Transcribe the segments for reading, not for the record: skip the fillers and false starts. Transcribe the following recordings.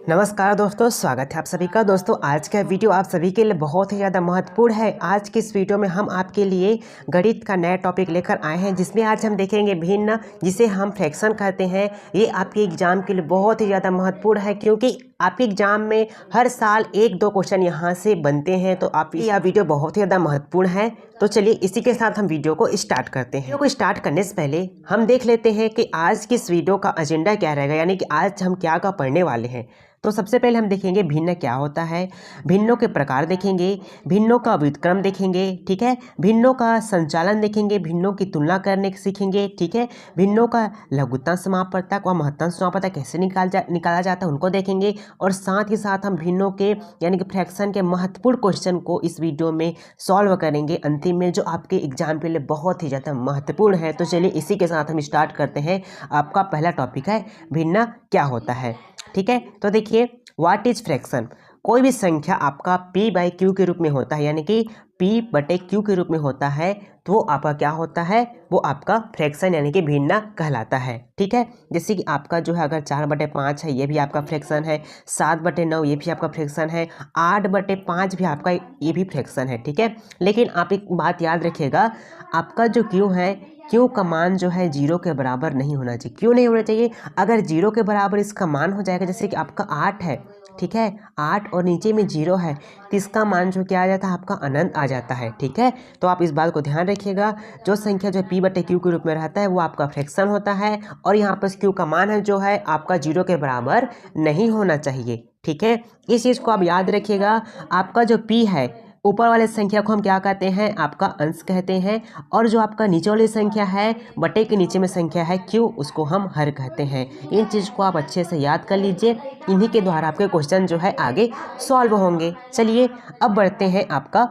नमस्कार दोस्तों, स्वागत है आप सभी का। दोस्तों आज का वीडियो आप सभी के लिए बहुत ही ज़्यादा महत्वपूर्ण है। आज के इस वीडियो में हम आपके लिए गणित का नया टॉपिक लेकर आए हैं, जिसमें आज हम देखेंगे भिन्न, जिसे हम फ्रैक्शन कहते हैं। ये आपके एग्जाम के लिए बहुत ही ज़्यादा महत्वपूर्ण है, क्योंकि आपके एग्जाम में हर साल 1-2 क्वेश्चन यहाँ से बनते हैं। तो आप यह वीडियो बहुत ही ज़्यादा महत्वपूर्ण है। तो चलिए इसी के साथ हम वीडियो को स्टार्ट करते हैं। वीडियो को स्टार्ट करने से पहले हम देख लेते हैं कि आज की इस वीडियो का एजेंडा क्या रहेगा, यानी कि आज हम क्या पढ़ने वाले हैं। तो सबसे पहले हम देखेंगे भिन्न क्या होता है, भिन्नों के प्रकार देखेंगे, भिन्नों का व्युत्क्रम देखेंगे, ठीक है, भिन्नों का संचालन देखेंगे, भिन्नों की तुलना करने सीखेंगे, ठीक है, भिन्नों का लघुत्तम समापवर्तक व महत्तम समापवर्तक कैसे निकाला जाता है उनको देखेंगे। और साथ ही साथ हम भिन्नों के यानी कि फ्रैक्शन के महत्वपूर्ण क्वेश्चन को इस वीडियो में सॉल्व करेंगे अंतिम में, जो आपके एग्जाम के लिए बहुत ही ज़्यादा महत्वपूर्ण है। तो चलिए इसी के साथ हम स्टार्ट करते हैं। आपका पहला टॉपिक है भिन्न क्या होता है, ठीक है। तो देखिए, व्हाट इज फ्रैक्शन। कोई भी संख्या आपका p/q के रूप में होता है, यानी कि p/q के रूप में होता है, तो वो आपका क्या होता है, वो आपका फ्रैक्शन यानी कि भिन्न कहलाता है, ठीक है। जैसे कि आपका जो है अगर 4/5 है, ये भी आपका फ्रैक्शन है, 7/9 ये भी आपका फ्रैक्शन है, 8/5 भी आपका ये भी फ्रैक्शन है, ठीक है। लेकिन आप एक बात याद रखिएगा, आपका जो q है, क्यू का मान जो है 0 के बराबर नहीं होना चाहिए। क्यों नहीं होना चाहिए? अगर 0 के बराबर इसका मान हो जाएगा, जैसे कि आपका 8 है, ठीक है, 8 और नीचे में 0 है, तो इसका मान जो क्या आ जाता है, आपका अनंत आ जाता है, ठीक है। तो आप इस बात को ध्यान रखिएगा, जो संख्या जो p/q के रूप में रहता है वो आपका फ्रैक्शन होता है, और यहाँ पर q का मान है जो है आपका 0 के बराबर नहीं होना चाहिए, ठीक है। इस चीज़ को आप याद रखिएगा। आपका जो p है, ऊपर वाले संख्या को हम क्या कहते हैं, आपका अंश कहते हैं, और जो आपका नीचे वाली संख्या है, बटे के नीचे में संख्या है q, उसको हम हर कहते हैं। इन चीज़ को आप अच्छे से याद कर लीजिए, इन्हीं के द्वारा आपके क्वेश्चन जो है आगे सॉल्व होंगे। चलिए अब बढ़ते हैं आपका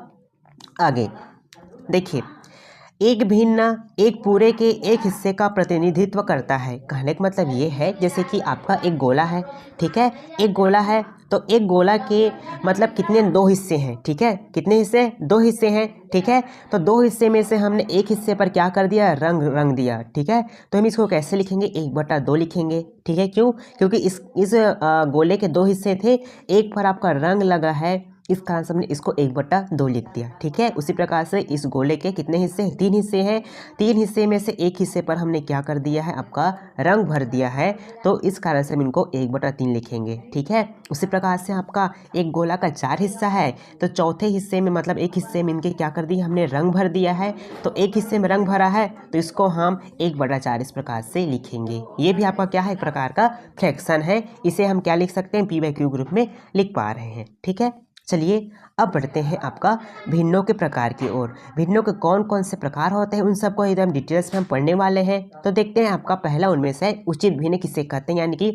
आगे। देखिए, एक भिन्न एक पूरे के एक हिस्से का प्रतिनिधित्व करता है। कहने का मतलब ये है, जैसे कि आपका एक गोला है, ठीक है, एक गोला है, तो एक गोला के मतलब कितने 2 हिस्से हैं, ठीक है, कितने हिस्से, 2 हिस्से हैं, ठीक है। तो 2 हिस्से में से हमने एक हिस्से पर क्या कर दिया, रंग दिया, ठीक है। तो हम इसको कैसे लिखेंगे, 1/2 लिखेंगे, ठीक है। क्यों? क्योंकि इस गोले के 2 हिस्से थे, एक पर आपका रंग लगा है, इस कारण से हमने इसको 1/2 लिख दिया, ठीक है। उसी प्रकार से इस गोले के कितने हिस्से हैं, 3 हिस्से हैं, 3 हिस्से में से एक हिस्से पर हमने क्या कर दिया है, आपका रंग भर दिया है, तो इस कारण से हम इनको 1/3 लिखेंगे, ठीक है। उसी प्रकार से आपका एक गोला का 4 हिस्सा है, तो चौथे हिस्से में मतलब एक हिस्से में इनके क्या कर दिया, हमने रंग भर दिया है, तो एक हिस्से में रंग भरा है, तो इसको हम 1/4 इस प्रकार से लिखेंगे। ये भी आपका क्या है, एक प्रकार का फ्रैक्शन है। इसे हम क्या लिख सकते हैं, p/q ग्रुप में लिख पा रहे हैं, ठीक है। चलिए अब बढ़ते हैं आपका भिन्नों के प्रकार की ओर। भिन्नों के कौन कौन से प्रकार होते हैं, उन सबको एकदम डिटेल्स में हम पढ़ने वाले हैं। तो देखते हैं, आपका पहला उनमें से उचित भिन्न किसे कहते हैं, यानी कि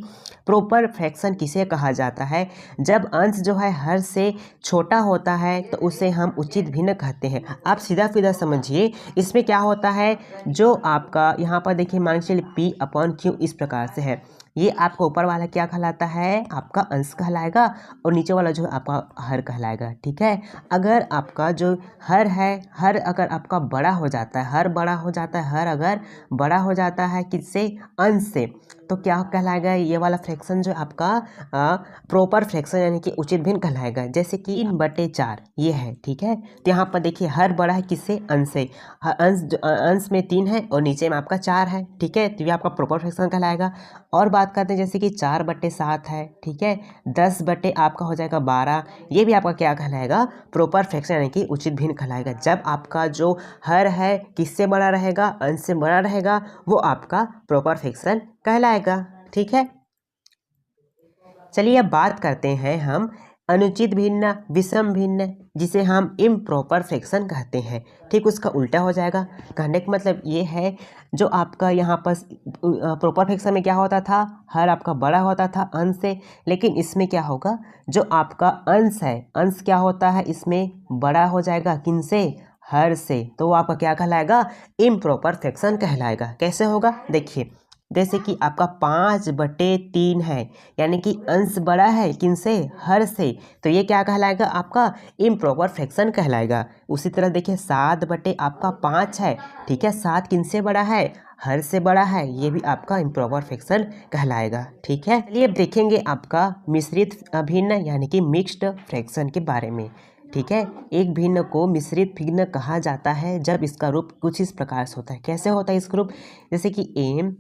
प्रॉपर फ्रैक्शन किसे कहा जाता है। जब अंश जो है हर से छोटा होता है तो उसे हम उचित भिन्न कहते हैं। आप सीधा सीधा समझिए, इसमें क्या होता है, जो आपका यहाँ पर देखिए मान के चलिए p/q इस प्रकार से है, ये आपका ऊपर वाला क्या कहलाता है, आपका अंश कहलाएगा, और नीचे वाला जो आपका हर कहलाएगा, ठीक है। अगर आपका जो हर है, हर अगर आपका बड़ा हो जाता है, हर बड़ा हो जाता है, हर अगर बड़ा हो जाता है किससे, अंश से, तो क्या कहलाएगा, ये वाला फ्रैक्शन जो आपका प्रॉपर फ्रैक्शन यानी कि उचित भिन्न कहलाएगा। जैसे कि 3/4 ये है, ठीक है। तो यहाँ पर देखिए हर बड़ा है किससे, अंश से, अंश में 3 है और नीचे में आपका 4 है, ठीक है, तो ये आपका प्रॉपर फ्रैक्शन कहलाएगा। और बात करते हैं जैसे कि 4/7 है, ठीक है, 10 आपका हो जाएगा 12, ये भी आपका क्या कहलाएगा, प्रॉपर फ्रैक्शन यानी कि उचित भिन्न कहलाएगा। जब आपका जो हर है किससे बड़ा रहेगा, अंश से बड़ा रहेगा, वो आपका प्रॉपर फ्रैक्शन कहलाएगा, ठीक है। चलिए अब बात करते हैं हम अनुचित भिन्न, विषम भिन्न, जिसे हम इम्प्रॉपर फ्रैक्शन कहते हैं, ठीक, उसका उल्टा हो जाएगा। कहने का मतलब ये है, जो आपका यहाँ पर प्रॉपर फ्रैक्शन में क्या होता था, हर आपका बड़ा होता था अंश से, लेकिन इसमें क्या होगा, जो आपका अंश है, अंश क्या होता है, इसमें बड़ा हो जाएगा किनसे, हर से, तो वो आपका क्या कहलाएगा, इम्प्रॉपर फ्रैक्शन कहलाएगा। कैसे होगा, देखिए, जैसे कि आपका 5/3 है, यानी कि अंश बड़ा है किनसे, हर से, तो ये क्या कहलाएगा, आपका इम्प्रॉपर फ्रैक्शन कहलाएगा। उसी तरह देखिए 7/5 है, ठीक है, 7 किनसे बड़ा है, हर से बड़ा है, ये भी आपका इम्प्रॉपर फ्रैक्शन कहलाएगा। ठीक है, चलिए अब देखेंगे आपका मिश्रित भिन्न यानी कि मिक्स्ड फ्रैक्शन के बारे में। ठीक है, एक भिन्न को मिश्रित भिन्न कहा जाता है जब इसका रूप कुछ इस प्रकार से होता है। कैसे होता है इसका रूप? जैसे कि एम,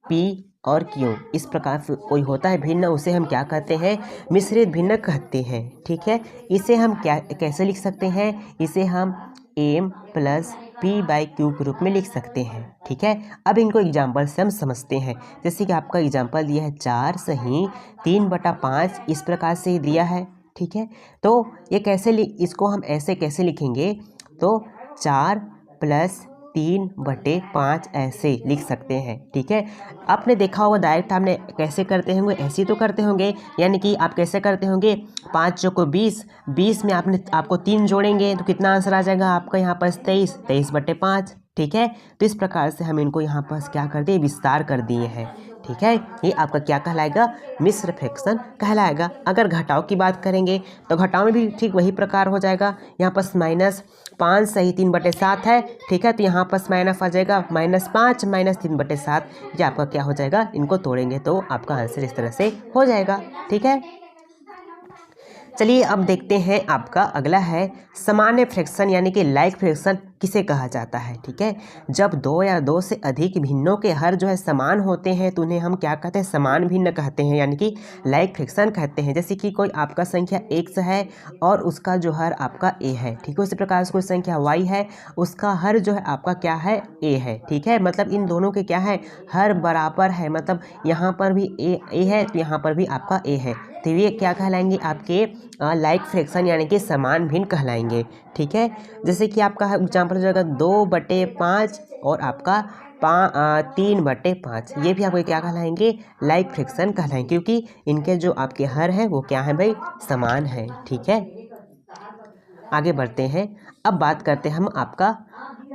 पी और क्यू, इस प्रकार से कोई होता है भिन्न, उसे हम क्या कहते हैं? मिश्रित भिन्न कहते हैं। ठीक है, इसे हम क्या कैसे लिख सकते हैं? इसे हम M plus P by Q के रूप में लिख सकते हैं। ठीक है, अब इनको एग्जाम्पल से हम समझते हैं। जैसे कि आपका एग्जाम्पल दिया है 4 सही 3/5, इस प्रकार से ही दिया है। ठीक है, तो ये कैसे इसको हम ऐसे कैसे लिखेंगे? तो 4 प्लस 3/5 ऐसे लिख सकते हैं। ठीक है, आपने देखा होगा डायरेक्ट आपने कैसे करते होंगे, ऐसे ही तो करते होंगे। यानी कि आप कैसे करते होंगे? 5 चौको 20, 20 में आपको 3 जोड़ेंगे तो कितना आंसर आ जाएगा आपका यहाँ पर? 23, 23/5। ठीक है, तो इस प्रकार से हम इनको यहाँ पर क्या कर दिए? विस्तार कर दिए हैं। ठीक है, ये आपका क्या कहलाएगा? मिश्र फ्रैक्शन कहलाएगा। अगर घटाव की बात करेंगे तो घटाव में भी ठीक वही प्रकार हो जाएगा। यहाँ पर -5 सही 3/7 है। ठीक है, तो यहाँ पर माइनस आ जाएगा -5 - 3/7। ये आपका क्या हो जाएगा? इनको तोड़ेंगे तो आपका आंसर इस तरह से हो जाएगा। ठीक है, चलिए अब देखते हैं आपका अगला है सामान्य फ्रैक्शन यानी कि लाइक फ्रैक्शन किसे कहा जाता है। ठीक है, जब दो या दो से अधिक भिन्नों के हर जो है समान होते हैं तो उन्हें हम क्या कहते हैं? समान भिन्न कहते हैं, यानी कि लाइक फ्रैक्शन कहते हैं। जैसे कि कोई आपका संख्या x है और उसका जो हर आपका a है। ठीक है, उसी प्रकार से कोई संख्या y है, उसका हर जो है आपका क्या है? a है। ठीक है, मतलब इन दोनों के क्या है? हर बराबर है, मतलब यहाँ पर भी a है तो यहाँ पर भी आपका a है, तो ये क्या कहलाएंगे? आपके लाइक फ्रैक्शन यानी कि समान भिन्न कहलाएंगे। ठीक है, जैसे कि आपका एग्जाम्पल हो जाएगा 2/5 और आपका 3/5, ये भी आपको क्या कहलाएंगे? लाइक फ्रैक्शन कहलाएंगे, क्योंकि इनके जो आपके हर हैं वो क्या है भाई? समान है। ठीक है, आगे बढ़ते हैं। अब बात करते हैं हम आपका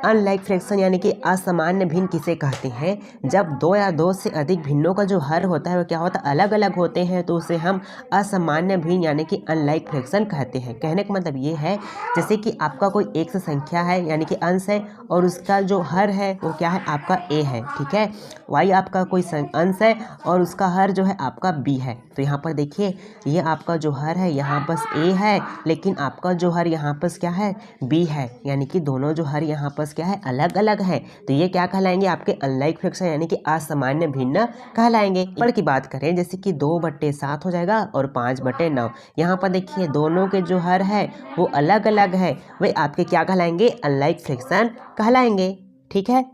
अनलाइक फ्रैक्शन यानी कि असामान्य भिन्न किसे कहते हैं? जब दो या दो से अधिक भिन्नों का जो हर होता है वो क्या होता है? अलग अलग होते हैं, तो उसे हम असामान्य भिन्न यानी कि अनलाइक फ्रैक्शन कहते हैं। कहने का मतलब ये है, जैसे कि आपका कोई एक से संख्या है यानी कि अंश है और उसका जो हर है वो क्या है? आपका a है। ठीक है, y आपका कोई अंश है और उसका हर जो है आपका b है। तो यहाँ पर देखिए, ये आपका जो हर है यहाँ पर a है, लेकिन आपका जो हर यहाँ पर क्या है? b है, यानी कि दोनों जो हर यहाँ पर क्या है? अलग अलग है। तो ये क्या कहलाएंगे? आपके अनलाइक फ्रैक्शन यानी कि असामान्य भिन्न कहलाएंगे। पर की बात करें, जैसे कि 2/7 हो जाएगा और 5/9, यहाँ पर देखिए दोनों के जो हर है वो अलग अलग है, वे आपके क्या कहलाएंगे? अनलाइक फ्रैक्शन कहलाएंगे। ठीक है,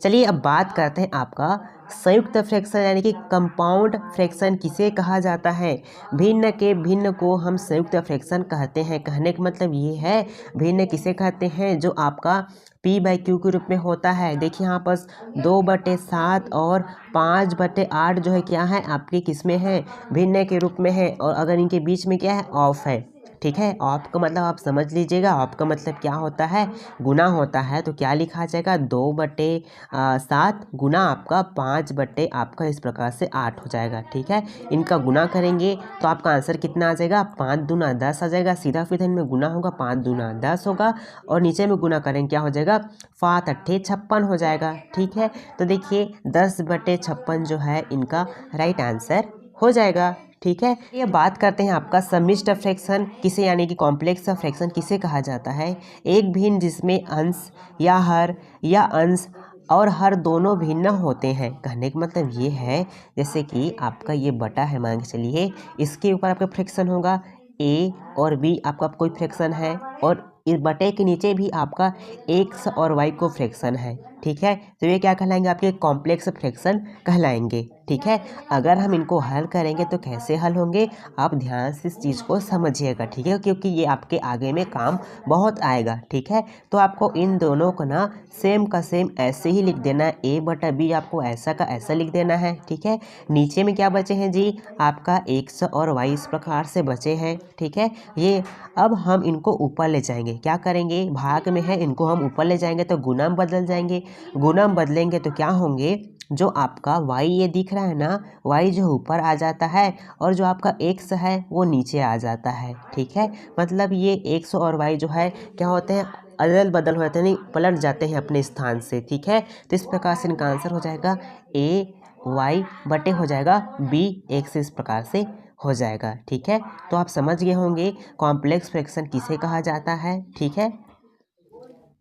चलिए अब बात करते हैं आपका संयुक्त फ्रैक्शन यानी कि कंपाउंड फ्रैक्शन किसे कहा जाता है? भिन्न के भिन्न को हम संयुक्त फ्रैक्शन कहते हैं। कहने का मतलब ये है, भिन्न किसे कहते हैं? जो आपका p/q के रूप में होता है। देखिए यहाँ पर 2/7 और 5/8 जो है क्या है? आपके किस में है? भिन्न के रूप में है, और अगर इनके बीच में क्या है? ऑफ है। ठीक है, ऑफ का मतलब आप समझ लीजिएगा, ऑफ का मतलब क्या होता है? गुना होता है। तो क्या लिखा जाएगा? 2/7 गुना आपका 5 आपका इस प्रकार से 8 हो जाएगा। ठीक है, इनका गुना करेंगे तो आपका आंसर कितना आ जाएगा? 5 दूना 10 आ जाएगा। सीधा सीधा इनमें गुना होगा, 5 दूना 10 होगा, और नीचे में गुना करेंगे क्या हो जाएगा? 5 अट्ठे 56 हो जाएगा। ठीक है, तो देखिए 10/56 जो है इनका राइट आंसर हो जाएगा। ठीक है, ये बात करते हैं आपका सम्मिश्र फ्रैक्शन किसे यानी कि कॉम्प्लेक्स फ्रैक्शन किसे कहा जाता है? एक भिन्न जिसमें अंश या हर या अंश और हर दोनों भिन्न होते हैं। कहने का मतलब ये है, जैसे कि आपका ये बटा है, मान के चलिए इसके ऊपर आपका फ्रैक्शन होगा a और b, आपका कोई फ्रैक्शन है, और इस बटे के नीचे भी आपका x और y को फ्रैक्शन है। ठीक है, तो ये क्या कहलाएंगे? आपके कॉम्प्लेक्स फ्रैक्शन कहलाएंगे। ठीक है, अगर हम इनको हल करेंगे तो कैसे हल होंगे? आप ध्यान से इस चीज़ को समझिएगा। ठीक है, क्योंकि ये आपके आगे में काम बहुत आएगा। ठीक है, तो आपको इन दोनों को ना सेम का सेम ऐसे ही लिख देना है, a/b आपको ऐसा का ऐसा लिख देना है। ठीक है, नीचे में क्या बचे हैं जी? आपका x और y इस प्रकार से बचे हैं। ठीक है, ये अब हम इनको ऊपर ले जाएंगे। क्या करेंगे? भाग में है, इनको हम ऊपर ले जाएंगे तो गुना में बदल जाएंगे। गुना में बदलेंगे तो क्या होंगे? जो आपका y ये दिख रहा है ना, y जो ऊपर आ जाता है और जो आपका x है वो नीचे आ जाता है। ठीक है, मतलब ये x और y जो है क्या होते हैं? अदल बदल हो जाते हैं, नहीं पलट जाते हैं अपने स्थान से, ठीक है। तो इस प्रकार से इनका आंसर हो जाएगा ए वाई बटे हो जाएगा बी एक्स, इस प्रकार से हो जाएगा, ठीक है। तो आप समझ गए होंगे कॉम्प्लेक्स फ्रैक्शन किसे कहा जाता है, ठीक है।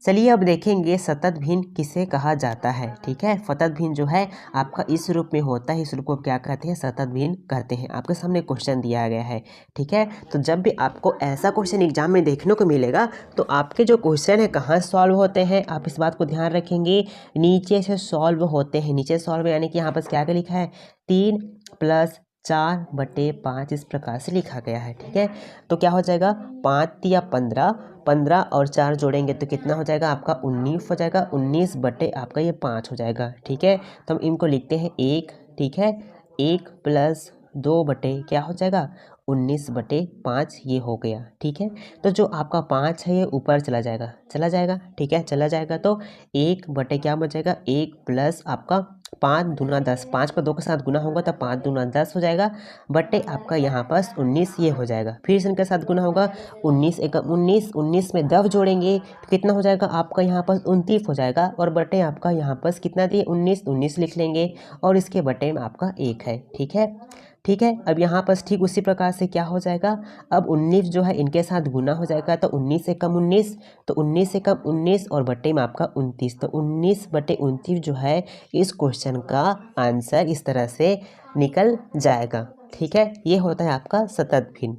चलिए अब देखेंगे सतत भिन्न किसे कहा जाता है, ठीक है। सतत भिन्न जो है आपका इस रूप में होता है, इस रूप को क्या कहते हैं, सतत भिन्न कहते हैं। आपके सामने क्वेश्चन दिया गया है, ठीक है। तो जब भी आपको ऐसा क्वेश्चन एग्जाम में देखने को मिलेगा तो आपके जो क्वेश्चन है कहाँ सॉल्व होते हैं, आप इस बात को ध्यान रखेंगे, नीचे से सॉल्व होते हैं। नीचे सॉल्व यानी कि यहाँ पर क्या क्या लिखा है, 3 + 4/5 इस प्रकार से लिखा गया है, ठीक है। तो क्या हो जाएगा, 5 या 15, 15 और 4 जोड़ेंगे तो कितना हो जाएगा आपका 19 हो जाएगा, 19 बटे आपका ये 5 हो जाएगा, ठीक है। तो हम इनको लिखते हैं 1, ठीक है। 1 + 2 बटे क्या हो जाएगा 19/5 ये हो गया, ठीक है। तो जो आपका 5 है ये ऊपर चला जाएगा, ठीक है, चला जाएगा। तो 1 बटे क्या बचेगा, 1 प्लस आपका 5 दूना 10, 5 को 2 के साथ गुना होगा तो 5 दूना 10 हो जाएगा, बटे आपका यहाँ पास 19 ये हो जाएगा। फिर से इनके साथ गुना होगा, 19 एकम 19, 19 में 10 जोड़ेंगे तो कितना हो जाएगा आपका यहाँ पास 29 हो जाएगा, और बटे आपका यहाँ पास कितना दिए 19, 19 लिख लेंगे, और इसके बटे में आपका 1 है, ठीक है। ठीक है, अब यहाँ पर ठीक उसी प्रकार से क्या हो जाएगा, अब 19 जो है इनके साथ गुना हो जाएगा, तो 19 से कम 19, तो 19 से कम 19 और बटे में आपका 29, तो 19/29 जो है इस क्वेश्चन का आंसर इस तरह से निकल जाएगा, ठीक है। ये होता है आपका सतत भिन्न।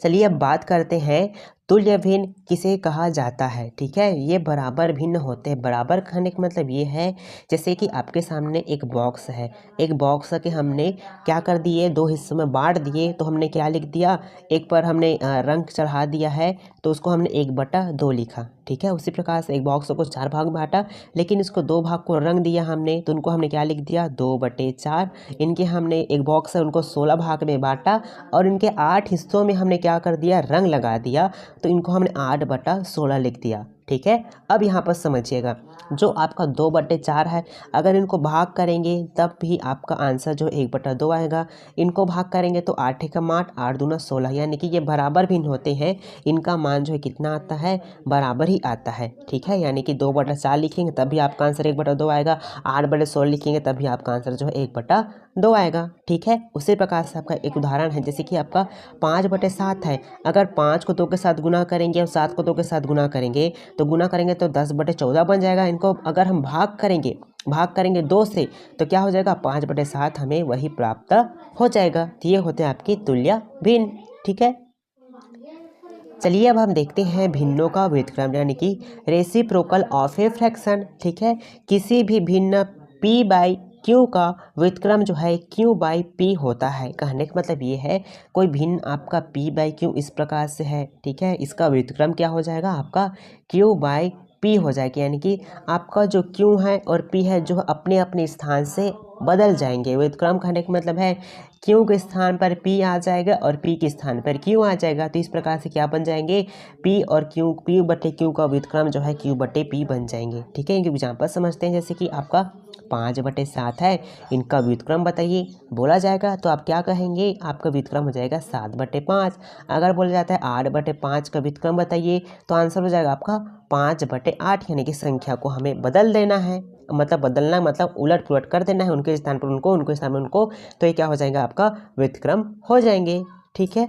चलिए अब बात करते हैं तुल्य भिन्न किसे कहा जाता है, ठीक है। ये बराबर भिन्न होते हैं। बराबर कहने का मतलब ये है, जैसे कि आपके सामने एक बॉक्स है, एक बॉक्स के हमने क्या कर दिए, 2 हिस्सों में बांट दिए, तो हमने क्या लिख दिया, एक पर हमने रंग चढ़ा दिया है तो उसको हमने 1/2 लिखा, ठीक है। उसी प्रकार से एक बॉक्स को 4 भाग में बांटा, लेकिन इसको 2 भाग को रंग दिया हमने, तो उनको हमने क्या लिख दिया 2/4। इनके हमने एक बॉक्स है उनको 16 भाग में बांटा, और इनके 8 हिस्सों में हमने क्या कर दिया, रंग लगा दिया, तो इनको हमने 8/16 लिख दिया, ठीक है। अब यहाँ पर समझिएगा, जो आपका 2/4 है, अगर इनको भाग करेंगे तब भी आपका आंसर जो 1/2 आएगा। इनको भाग करेंगे तो 8 एकम 8, 8 दूना 16, यानी कि ये बराबर भिन्न होते हैं। इनका मान जो है कितना आता है, बराबर ही आता है, ठीक है। यानी कि 2/4 लिखेंगे तब भी आपका आंसर 1/2 आएगा, 8/16 लिखेंगे तब भी आपका आंसर जो है 1/2 आएगा, ठीक है। उसी प्रकार से आपका एक उदाहरण है, जैसे कि आपका 5/7 है, अगर 5 को 2 के साथ गुना करेंगे और 7 को 2 के साथ गुना करेंगे तो 10/14 बन जाएगा। इनको अगर हम भाग करेंगे 2 से, तो क्या हो जाएगा 5/7 हमें वही प्राप्त हो जाएगा। तो ये होते हैं आपकी तुल्य भिन्न, ठीक है। चलिए अब हम देखते हैं भिन्नों का व्युत्क्रम, यानी कि रेसिप्रोकल ऑफ ए फ्रैक्शन, ठीक है। किसी भी भिन्न p/q का व्युत्क्रम जो है q/p होता है। कहने का मतलब ये है, कोई भिन्न आपका p/q इस प्रकार से है, ठीक है, इसका व्युत्क्रम क्या हो जाएगा आपका q/p हो जाएगा, यानी कि आपका जो q है और p है जो अपने अपने स्थान से बदल जाएंगे। व्युत्क्रम कहने का मतलब है q के स्थान पर p आ जाएगा और p के स्थान पर q आ जाएगा, तो इस प्रकार से क्या बन जाएंगे, p और q, p/q का व्युत्क्रम जो है q/p बन जाएंगे, ठीक है। इनके एग्जाम्पल समझते हैं, जैसे कि आपका 5/7 है, इनका व्युत्क्रम बताइए, बोला जाएगा तो आप क्या कहेंगे, आपका व्युत्क्रम हो जाएगा 7/5। अगर बोला जाता है 8/5 का व्युत्क्रम बताइए, तो आंसर हो जाएगा आपका 5/8, यानी कि संख्या को हमें बदल देना है, मतलब बदलना मतलब उलट पुलट कर देना है, उनके स्थान पर उनको, उनके स्थान पर उनको, तो ये क्या हो जाएगा आपका व्युत्क्रम हो जाएंगे, ठीक है।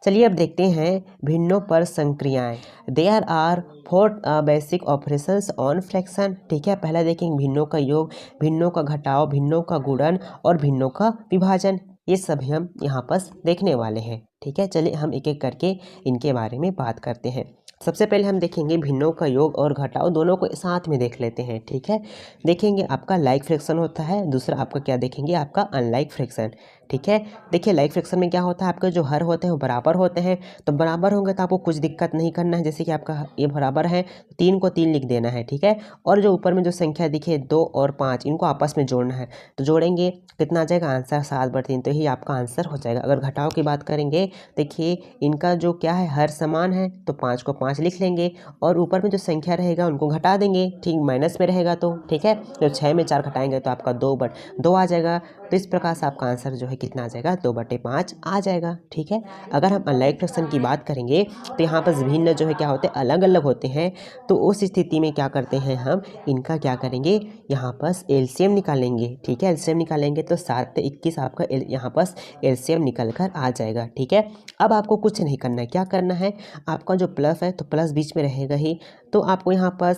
चलिए अब देखते हैं भिन्नों पर संक्रियाएं। There are 4 basic operations on fraction, ठीक है। पहला देखेंगे भिन्नों का योग, भिन्नों का घटाव, भिन्नों का गुणन और भिन्नों का विभाजन। ये सभी हम यहाँ पर देखने वाले हैं, ठीक है। चलिए हम एक एक करके इनके बारे में बात करते हैं। सबसे पहले हम देखेंगे भिन्नों का योग और घटाव, दोनों को साथ में देख लेते हैं, ठीक है। देखेंगे आपका लाइक फ्रैक्शन होता है, दूसरा आपका क्या देखेंगे, आपका अनलाइक फ्रैक्शन, ठीक है। देखिए लाइक फ्रैक्शन में क्या होता है, आपके जो हर होते हैं वो बराबर होते हैं, तो बराबर होंगे तो आपको कुछ दिक्कत नहीं करना है। जैसे कि आपका ये बराबर है, 3 को 3 लिख देना है, ठीक है। और जो ऊपर में जो संख्या दिखे 2 और 5, इनको आपस में जोड़ना है, तो जोड़ेंगे कितना आ जाएगा आंसर 7/3, तो ही आपका आंसर हो जाएगा। अगर घटाव की बात करेंगे, देखिए इनका जो क्या है, हर समान है, तो 5 को 5 लिख लेंगे, और ऊपर में जो संख्या रहेगा उनको घटा देंगे, ठीक, माइनस में रहेगा तो, ठीक है। तो 6 में 4 घटाएंगे तो आपका 2/2 आ जाएगा। तो इस प्रकार से आपका आंसर जो है कितना आ जाएगा 2/5 आ जाएगा। ठीक है, अगर हम अनलाइक फ्रैक्शन की बात करेंगे तो यहाँ पर भिन्न जो है क्या होते हैं, अलग अलग होते हैं। तो उस स्थिति में क्या करते हैं, हम इनका क्या करेंगे, यहाँ पर एलसीएम निकालेंगे। ठीक है, एलसीएम निकालेंगे तो 7 से 21 आपका यहाँ पर एलसीएम निकल कर आ जाएगा। ठीक है, अब आपको कुछ नहीं करना है, क्या करना है, आपका जो प्लस है तो प्लस बीच में रहेगा ही, तो आपको यहाँ पर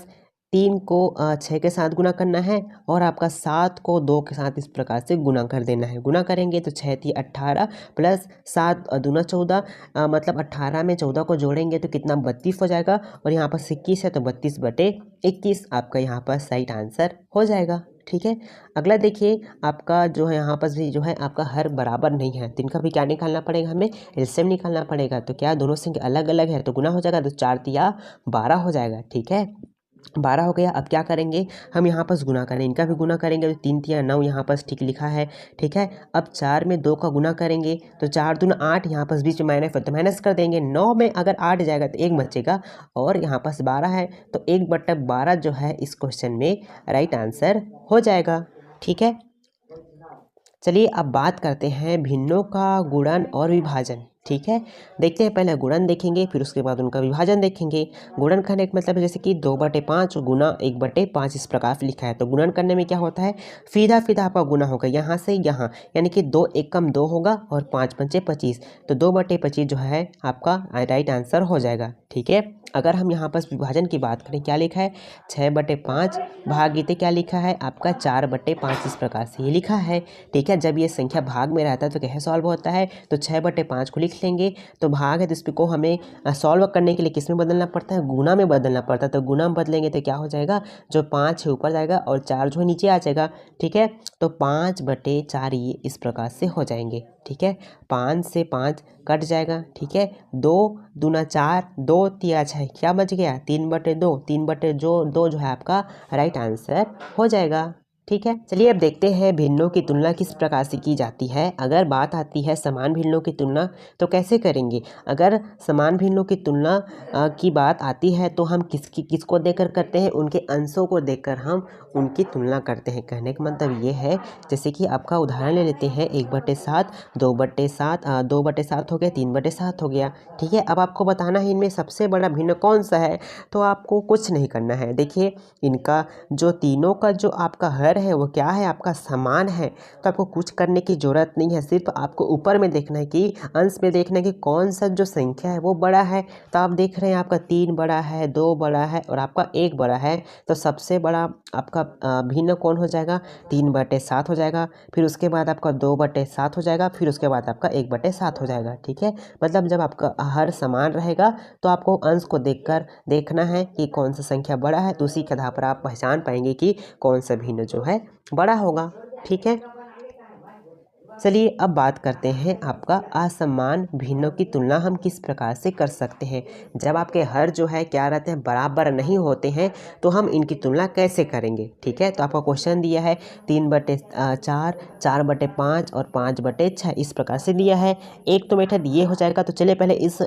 3 को 6 के साथ गुना करना है और आपका 7 को 2 के साथ इस प्रकार से गुना कर देना है। गुना करेंगे तो 6 × 18 प्लस 7 दूना 14, मतलब 18 में 14 को जोड़ेंगे तो कितना 32 हो जाएगा, और यहाँ पर 21 है तो 32/21 आपका यहाँ पर सही आंसर हो जाएगा। ठीक है, अगला देखिए, आपका जो है यहाँ पर भी जो है आपका हर बराबर नहीं है, तो इनका भी क्या निकालना पड़ेगा, हमें एलसीएम निकालना पड़ेगा। तो क्या दोनों संख्या अलग अलग है तो गुना हो जाएगा, तो 4 × 12 हो जाएगा। ठीक है, 12 हो गया। अब क्या करेंगे, हम यहाँ पर गुना करें, इनका भी गुना करेंगे तो 3 × 9 यहाँ पर ठीक लिखा है। ठीक है, अब 4 में 2 का गुना करेंगे तो 4 दूना 8, यहाँ पर बीच में माइनस है तो माइनस कर देंगे। 9 में अगर 8 जाएगा तो 1 बचेगा, और यहाँ पर 12 है तो 1/12 जो है इस क्वेश्चन में राइट आंसर हो जाएगा। ठीक है, चलिए अब बात करते हैं भिन्नों का गुणन और विभाजन। ठीक है, देखते हैं, पहले गुणन देखेंगे फिर उसके बाद उनका विभाजन देखेंगे। गुणन करने का मतलब है जैसे कि 2/5 गुना 1/5 इस प्रकार से लिखा है। तो गुणन करने में क्या होता है, सीधा सीधा आपका गुना होगा यहाँ से यहाँ, यानी कि 2 × 1 = 2 होगा और 5 × 5 = 25, तो 2/25 जो है आपका राइट आंसर हो जाएगा। ठीक है, अगर हम यहाँ पर विभाजन की बात करें, क्या लिखा है 6/5 भागित क्या लिखा है आपका 4/5 इस प्रकार से ये लिखा है। ठीक है, जब ये संख्या भाग में रहता है तो कैसे सॉल्व होता है, तो 6/5 को लिख लेंगे, तो भाग है तो इसको हमें सॉल्व करने के लिए किस में बदलना पड़ता है, गुना में बदलना पड़ता है। तो गुना में बदलेंगे तो क्या हो जाएगा, जो 5 है ऊपर जाएगा और 4 जो है नीचे आ जाएगा। ठीक है, तो 5/4 ये इस प्रकार से हो जाएंगे। ठीक है, 5 से 5 कट जाएगा। ठीक है, 2 दूना 4, 2 × 6 क्या बच गया 3/2, 3/2 जो है आपका राइट आंसर हो जाएगा। ठीक है, चलिए अब देखते हैं भिन्नों की तुलना किस प्रकार से की जाती है। अगर बात आती है समान भिन्नों की तुलना तो कैसे करेंगे। अगर समान भिन्नों की तुलना की बात आती है तो हम किसको देकर करते हैं, उनके अंशों को देखकर हम उनकी तुलना करते हैं। कहने का मतलब ये है, जैसे कि आपका उदाहरण ले लेते हैं 1/7, 2/7, 2/7 हो गया, 3/7 हो गया। ठीक है, अब आपको बताना है इनमें सबसे बड़ा भिन्न कौन सा है, तो आपको कुछ नहीं करना है। देखिए, इनका जो तीनों का जो आपका हर है वो क्या है, आपका समान है, तो आपको कुछ करने की ज़रूरत नहीं है। सिर्फ आपको ऊपर में देखना है कि अंश में देखना है कि कौन सा जो संख्या है वो बड़ा है। तो आप देख रहे हैं आपका 3 बड़ा है, 2 बड़ा है और आपका 1 बड़ा है, तो सबसे बड़ा आपका भिन्न कौन हो जाएगा, 3/7 हो जाएगा। फिर उसके बाद आपका 2/7 हो जाएगा, फिर उसके बाद आपका 1/7 हो जाएगा। ठीक है, मतलब जब आपका हर समान रहेगा तो आपको अंश को देखकर देखना है कि कौन सा संख्या बड़ा है, तो उसी के आधार पर आप पहचान पाएंगे कि कौन सा भिन्न जो है बड़ा होगा। ठीक है, चलिए अब बात करते हैं आपका असमान भिन्नों की तुलना हम किस प्रकार से कर सकते हैं। जब आपके हर जो है क्या रहते हैं, बराबर नहीं होते हैं, तो हम इनकी तुलना कैसे करेंगे। ठीक है, तो आपका क्वेश्चन दिया है 3/4, 4/5 और 5/6 इस प्रकार से दिया है। एक तो मेथड ये हो जाएगा, तो चलिए पहले इस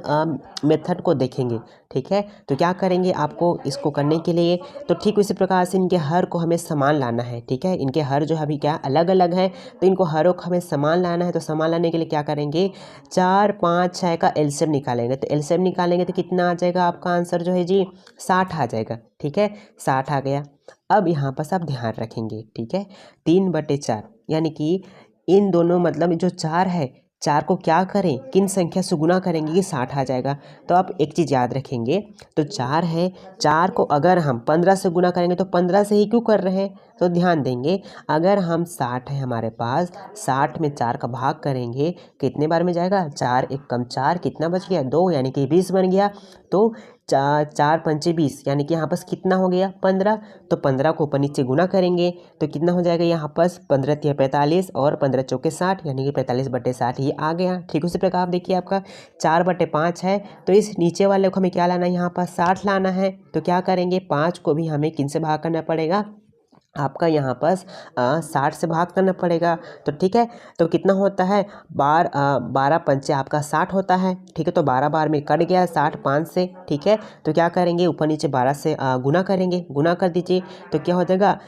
मेथड को देखेंगे। ठीक है, तो क्या करेंगे आपको इसको करने के लिए, तो ठीक उसी प्रकार से इनके हर को हमें समान लाना है। ठीक है, इनके हर जो है अभी क्या अलग अलग है, तो इनको हरों को हमें समान लाना है। तो समान लाने के लिए क्या करेंगे, 4, 5, 6 का एलसीएम निकालेंगे। तो एलसीएम निकालेंगे तो कितना आ जाएगा, आपका आंसर जो है जी 60 आ जाएगा। ठीक है, 60 आ गया। अब यहाँ पर सब ध्यान रखेंगे। ठीक है, 3/4 यानी कि इन दोनों मतलब जो 4 है, 4 को क्या करें, किन संख्या से गुना करेंगे कि 60 आ जाएगा। तो आप एक चीज़ याद रखेंगे, तो 4 है, 4 को अगर हम 15 से गुना करेंगे तो 15 से ही क्यों कर रहे हैं, तो ध्यान देंगे। अगर हम 60 है हमारे पास, 60 में 4 का भाग करेंगे कितने बार में जाएगा, 4 × 1 = 4, कितना बच गया 2, यानी कि 20 बन गया। तो 4 × 5 = 20, यानी कि यहाँ पर कितना हो गया 15। तो 15 को ऊपर नीचे गुना करेंगे तो कितना हो जाएगा, यहाँ पर 15 × 3 = 45 और 15 × 4 = 60, यानी कि 45/60 ये आ गया। ठीक उसी प्रकार आप देखिए आपका 4/5 है, तो इस नीचे वाले को हमें क्या लाना है, यहाँ पर 60 लाना है। तो क्या करेंगे, 5 को भी हमें किन से भाग करना पड़ेगा, आपका यहाँ पर 60 से भाग करना पड़ेगा। तो ठीक है, तो कितना होता है 12 पंचे आपका 60 होता है। ठीक है, तो 12 बार में कट गया 60 5 से। ठीक है, तो क्या करेंगे, ऊपर नीचे 12 से गुना करेंगे, गुना कर दीजिए तो क्या हो जाएगा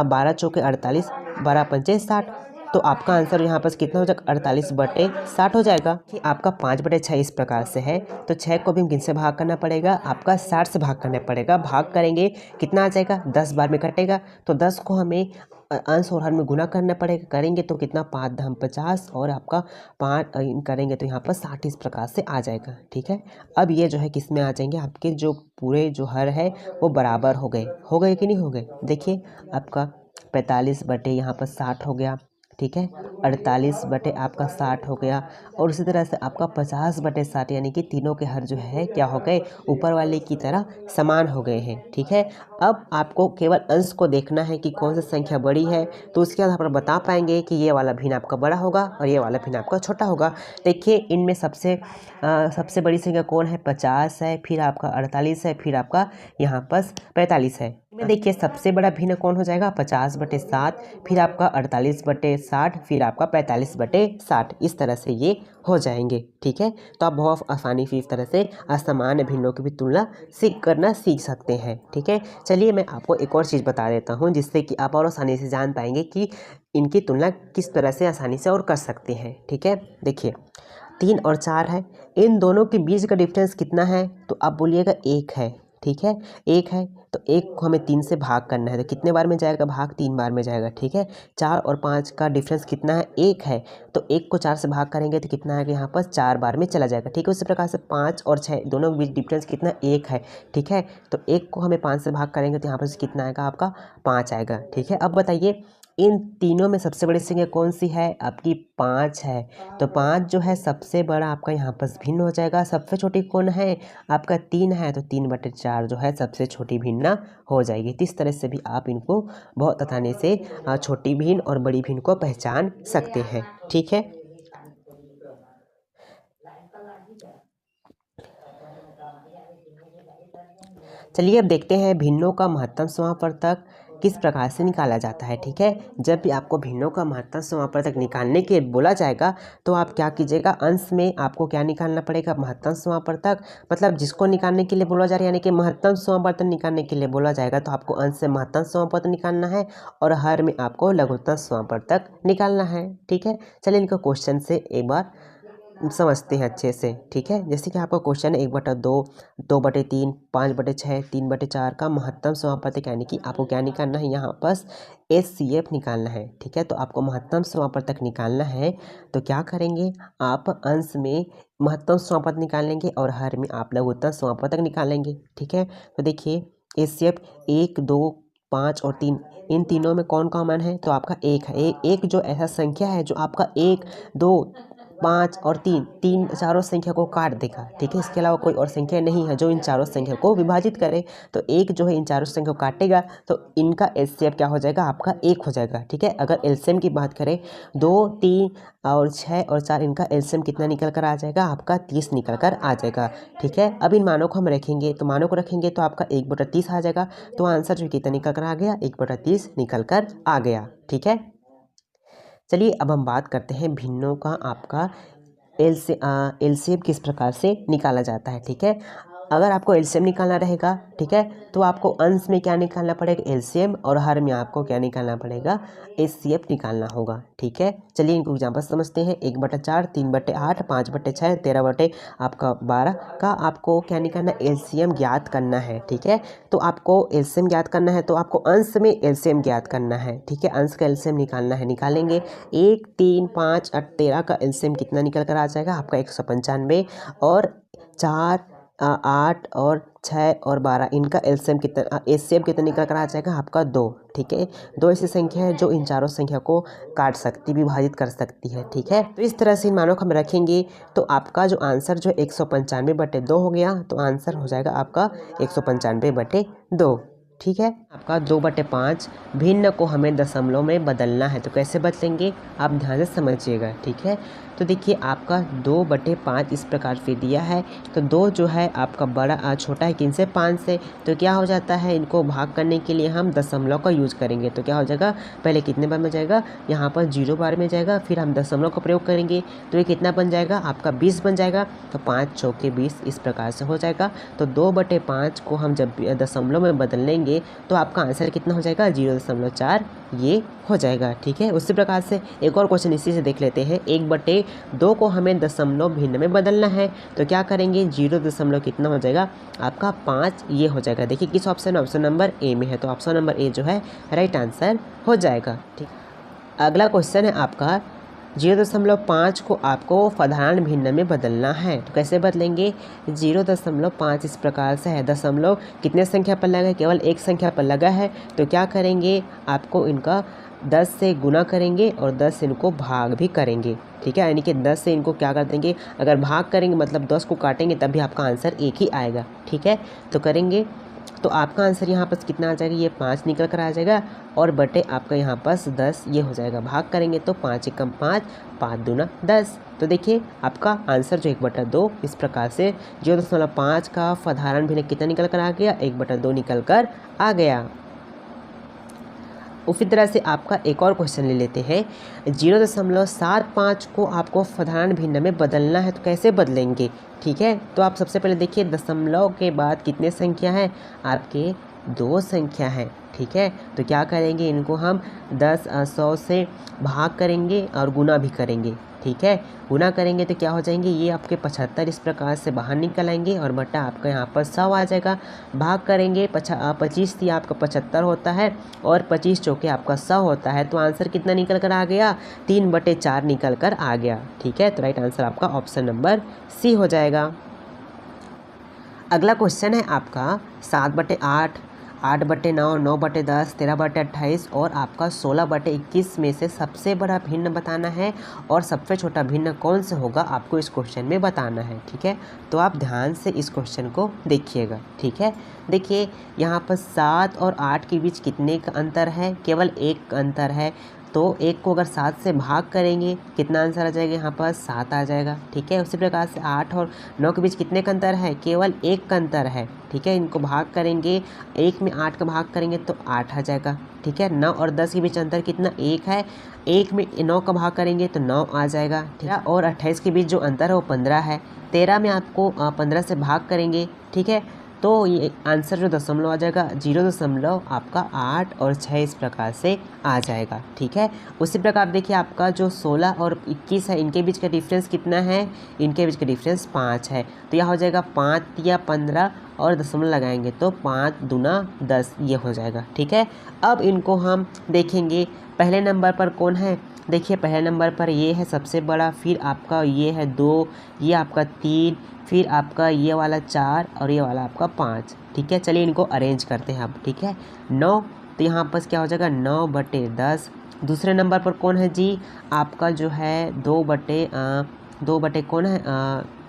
12 × 4 = 48, 12 पंचे 60। तो आपका आंसर यहाँ पर कितना हो जाएगा 48/60 हो जाएगा। कि आपका 5/6 इस प्रकार से है, तो 6 को भी हम किन से भाग करना पड़ेगा, आपका 60 से भाग करना पड़ेगा। भाग करेंगे कितना आ जाएगा, 10 बार में कटेगा, तो 10 को हमें अंश और हर में गुना करना पड़ेगा। करेंगे तो कितना 5 धाम 50 और आपका 5 करेंगे तो यहाँ पर 60 इस प्रकार से आ जाएगा। ठीक है, अब ये जो है किस में आ जाएंगे, आपके जो पूरे जो हर है वो बराबर हो गए कि नहीं हो गए। देखिए आपका 45 बटे यहाँ पर 60 हो गया। ठीक है, 48 बटे आपका 60 हो गया, और उसी तरह से आपका 50/60 यानी कि तीनों के हर जो है क्या हो गए, ऊपर वाले की तरह समान हो गए हैं। ठीक है, अब आपको केवल अंश को देखना है कि कौन सी संख्या बड़ी है, तो उसके आधार पर बता पाएंगे कि ये वाला भिन्न आपका बड़ा होगा और ये वाला भिन्न आपका छोटा होगा। देखिए इनमें सबसे बड़ी संख्या कौन है, 50 है, फिर आपका 48 है, फिर आपका यहाँ पर 45 है। में देखिए सबसे बड़ा भिन्न कौन हो जाएगा, 50/7, फिर आपका 48/60, फिर आपका 45/60, इस तरह से ये हो जाएंगे। ठीक है, तो आप बहुत आसानी से इस तरह से असमान भिन्नों की भी तुलना करना सीख सकते हैं। ठीक है, चलिए मैं आपको एक और चीज़ बता देता हूँ जिससे कि आप और आसानी से जान पाएंगे कि इनकी तुलना किस तरह से आसानी से और कर सकते हैं। ठीक है, देखिए 3 और 4 है, इन दोनों के बीच का डिफरेंस कितना है, तो आप बोलिएगा 1 है। ठीक है, 1 है, तो 1 को हमें 3 से भाग करना है, तो कितने बार में जाएगा भाग, 3 बार में जाएगा। ठीक है, 4 और 5 का डिफरेंस कितना है, 1 है, तो 1 को 4 से भाग करेंगे तो कितना आएगा, यहाँ पर 4 बार में चला जाएगा। ठीक है, उसी प्रकार से 5 और 6 दोनों के बीच डिफरेंस कितना, 1 है। ठीक है, तो 1 को हमें 5 से भाग करेंगे तो यहाँ पर कितना आएगा, आपका 5 आएगा। ठीक है, अब बताइए इन तीनों में सबसे बड़ी संख्या कौन सी है, आपकी 5 है, तो 5 जो है सबसे बड़ा आपका यहाँ पर भिन्न हो जाएगा। सबसे छोटी कौन है, आपका 3 है, तो 3/4 जो है सबसे छोटी भिन्न हो जाएगी। तो इस तरह से भी आप इनको बहुत आसानी से छोटी भिन्न और बड़ी भिन्न को पहचान सकते हैं। ठीक है, चलिए अब देखते हैं भिन्नों का महत्तम समापवर्तक किस प्रकार से निकाला जाता है। ठीक है, जब भी आपको भिन्नों का महत्तम समापवर्तक निकालने के बोला जाएगा तो आप क्या कीजिएगा, अंश में आपको क्या निकालना पड़ेगा, महत्तम समापवर्तक। मतलब जिसको निकालने के लिए बोला जा रहा है यानी कि महत्तम समापवर्तक निकालने के लिए बोला जाएगा तो आपको अंश से महत्तम समापवर्तक निकालना है और हर में आपको लघुत्तम समापवर्तक निकालना है। ठीक है, चलिए इनको क्वेश्चन से एक बार समझते हैं अच्छे से। ठीक है, जैसे कि आपका क्वेश्चन है 1/2, 2/3, 5/6, 3/4 का महत्तम समापवर्तक यानी कि आपको क्या निकालना है, यहाँ पर HCF निकालना है। ठीक है, तो आपको महत्तम समापवर्तक निकालना है तो क्या करेंगे, आप अंश में महत्तम समापवर्तक निकालेंगे और हर में आप लघुत्तम समापवर्तक निकालेंगे। ठीक है, तो देखिए HCF 1, 2, 5 और 3, इन तीनों में कौन कॉमन है, तो आपका 1 है। एक जो ऐसा संख्या है जो आपका 1, 2, 5 और 3 चारों संख्या को काट देगा। ठीक है, इसके अलावा कोई और संख्या नहीं है जो इन चारों संख्या को विभाजित करे, तो एक जो है इन चारों संख्या को काटेगा तो इनका HCF क्या हो जाएगा, आपका 1 हो जाएगा। ठीक है, अगर एलसीएम की बात करें 2, 3 और 6 और 4, इनका एलसीएम कितना निकल कर आ जाएगा, आपका 30 निकल कर आ जाएगा। ठीक है, अब इन मानों को हम रखेंगे, तो मानों को रखेंगे तो आपका 1/30 आ जाएगा, तो आंसर जो कितना निकल कर आ गया, 1/30 निकल कर आ गया। ठीक है, चलिए अब हम बात करते हैं भिन्नों का आपका एलसीएम किस प्रकार से निकाला जाता है। ठीक है, अगर आपको एलसीएम निकालना रहेगा, ठीक है, तो आपको अंश में क्या निकालना पड़ेगा, एलसीएम, और हर में आपको क्या निकालना पड़ेगा, HCF निकालना होगा। ठीक है, चलिए इनको एग्जाम्पल समझते हैं। 1/4, 3/8, 5/6, 13/12 का आपको क्या निकालना है, एलसीएम ज्ञात करना है। ठीक है, तो आपको एलसीएम ज्ञात करना है तो आपको अंश में एलसीएम ज्ञात करना है। ठीक है, अंश का एलसीएम निकालना है, निकालेंगे 1, 3, 5 और 13 का एलसीएम कितना निकल कर आ जाएगा, आपका 195, और 4, 8 और 6 और 12, इनका एलसीएम कितना, HCF कितना निकल कर आ जाएगा, आपका 2। ठीक है, 2 ऐसी संख्या है जो इन चारों संख्या को काट सकती, विभाजित कर सकती है। ठीक है, तो इस तरह से इन मानों को हम रखेंगे तो आपका जो आंसर जो 195/2 हो गया, तो आंसर हो जाएगा आपका 195/2। ठीक है, आपका 2/5 भिन्न को हमें दशमलव में बदलना है, तो कैसे बदलेंगे आप ध्यान से समझिएगा। ठीक है, तो देखिए आपका 2/5 इस प्रकार से दिया है, तो 2 जो है आपका बड़ा छोटा है किन से, 5 से, तो क्या हो जाता है, इनको भाग करने के लिए हम दशमलव का यूज करेंगे, तो क्या हो जाएगा, पहले कितने बार में जाएगा, यहाँ पर 0 बार में जाएगा, फिर हम दशमलव का प्रयोग करेंगे तो ये कितना बन जाएगा, आपका 20 बन जाएगा, तो 5 चौके 20 इस प्रकार से हो जाएगा। तो 2/5 को हम जब दशमलव में बदलेंगे करेंगे तो आपका आंसर कितना हो जाएगा 0.4 ये हो जाएगा। ठीक है, उसी प्रकार से एक और क्वेश्चन इसी से देख लेते हैं। 1/2 को हमें दशमलव भिन्न में बदलना है तो क्या करेंगे 0 दशमलव कितना हो जाएगा आपका 5 ये हो जाएगा। देखिए किस ऑप्शन, ऑप्शन नंबर ए में है, तो ऑप्शन नंबर ए जो है राइट आंसर हो जाएगा। ठीक, अगला क्वेश्चन है आपका 0.5 को आपको साधारण भिन्न में बदलना है तो कैसे बदलेंगे। 0.5 इस प्रकार से है, दशमलव कितने संख्या पर लगा है, केवल एक संख्या पर लगा है तो क्या करेंगे आपको इनका 10 से गुना करेंगे और 10 से इनको भाग भी करेंगे। ठीक है, यानी कि 10 से इनको क्या कर देंगे, अगर भाग करेंगे मतलब 10 को काटेंगे तब भी आपका आंसर एक ही आएगा। ठीक है, तो करेंगे तो आपका आंसर यहाँ पर कितना आ जाएगा, ये 5 निकल कर आ जाएगा और बटे आपका यहाँ पर 10 ये हो जाएगा। भाग करेंगे तो 5 एकम 5, 5 दूना 10। तो देखिए आपका आंसर जो 1/2 इस प्रकार से 0.5 का साधारण भिन्न कितना निकल कर आ गया, 1/2 निकल कर आ गया। उसी तरह से आपका एक और क्वेश्चन ले लेते हैं। 0.75 को आपको साधारण भिन्न में बदलना है तो कैसे बदलेंगे। ठीक है, तो आप सबसे पहले देखिए दशमलव के बाद कितने संख्या है आपके 2 संख्या है। ठीक है, तो क्या करेंगे इनको हम 100 से भाग करेंगे और गुना भी करेंगे। ठीक है, गुना करेंगे तो क्या हो जाएंगे, ये आपके 75 इस प्रकार से बाहर निकल आएंगे और बटा आपका यहाँ पर 100 आ जाएगा। भाग करेंगे 25 थी आपका 75 होता है और 25 चौके आपका 100 होता है तो आंसर कितना निकल कर आ गया, 3/4 निकल कर आ गया। ठीक है, तो राइट आंसर आपका ऑप्शन नंबर सी हो जाएगा। अगला क्वेश्चन है आपका 7/8, 8/9, 9/10, 13/28 और आपका 16/21 में से सबसे बड़ा भिन्न बताना है और सबसे छोटा भिन्न कौन से होगा आपको इस क्वेश्चन में बताना है। ठीक है, तो आप ध्यान से इस क्वेश्चन को देखिएगा। ठीक है, देखिए यहाँ पर 7 और 8 के बीच कितने का अंतर है, केवल एक अंतर है तो 1 को अगर 7 से भाग करेंगे कितना आंसर आ जाएगा, यहाँ पर 7 आ जाएगा। ठीक है, उसी प्रकार से 8 और 9 के बीच कितने का अंतर है, केवल 1 का अंतर है। ठीक है, इनको भाग करेंगे, 1 में 8 का भाग करेंगे तो 8 आ जाएगा। ठीक है, 9 और 10 के बीच अंतर कितना 1 है, 1 में 9 का भाग करेंगे तो 9 आ जाएगा। ठीक है, और 28 के बीच जो अंतर है वो 15 है, 13 में आपको 15 से भाग करेंगे। ठीक है, तो ये आंसर जो दशमलव आ जाएगा 0 आपका 8 और 6 इस प्रकार से आ जाएगा। ठीक है, उसी प्रकार देखिए आपका जो 16 और 21 है इनके बीच का डिफरेंस कितना है, इनके बीच का डिफरेंस 5 है तो यह हो जाएगा 5 या 15 और दशमलव लगाएंगे तो 5 दूना 10 ये हो जाएगा। ठीक है, अब इनको हम देखेंगे पहले नंबर पर कौन है। देखिए पहले नंबर पर ये है सबसे बड़ा, फिर आपका ये है 2, ये आपका 3, फिर आपका ये वाला 4 और ये वाला आपका 5। ठीक है, चलिए इनको अरेंज करते हैं अब। ठीक है, 9 तो यहाँ पर क्या हो जाएगा 9/10। दूसरे नंबर पर कौन है जी, आपका जो है 2/2 कौन है,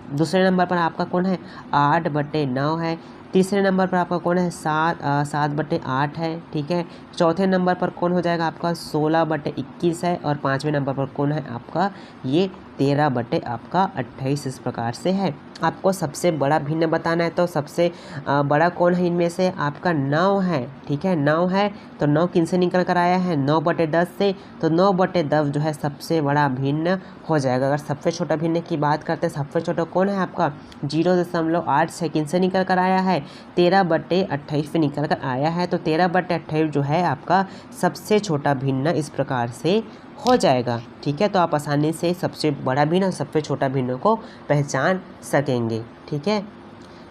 दूसरे नंबर पर आपका कौन है 8/9 है। तीसरे नंबर पर आपका कौन है 7/8 है। ठीक है, चौथे नंबर पर कौन हो जाएगा आपका 16/21 है और पाँचवें नंबर पर कौन है आपका ये 13/28 इस प्रकार से है। आपको सबसे बड़ा भिन्न बताना है तो सबसे बड़ा कौन है इनमें से आपका 9 है। ठीक है, 9 है तो 9 किन से निकल कर आया है 9/10 से, तो 9/10 जो है सबसे बड़ा भिन्न हो जाएगा। अगर सबसे छोटा भिन्न की बात करते हैं सबसे छोटा कौन है आपका 0.8 सेकंड से निकल कर आया है, 13/28 पे निकल कर आया है तो 13/28 जो है आपका सबसे छोटा भिन्न इस प्रकार से हो जाएगा। ठीक है, तो आप आसानी से सबसे बड़ा भिन्न और सबसे छोटा भिन्न को पहचान सकेंगे। ठीक है,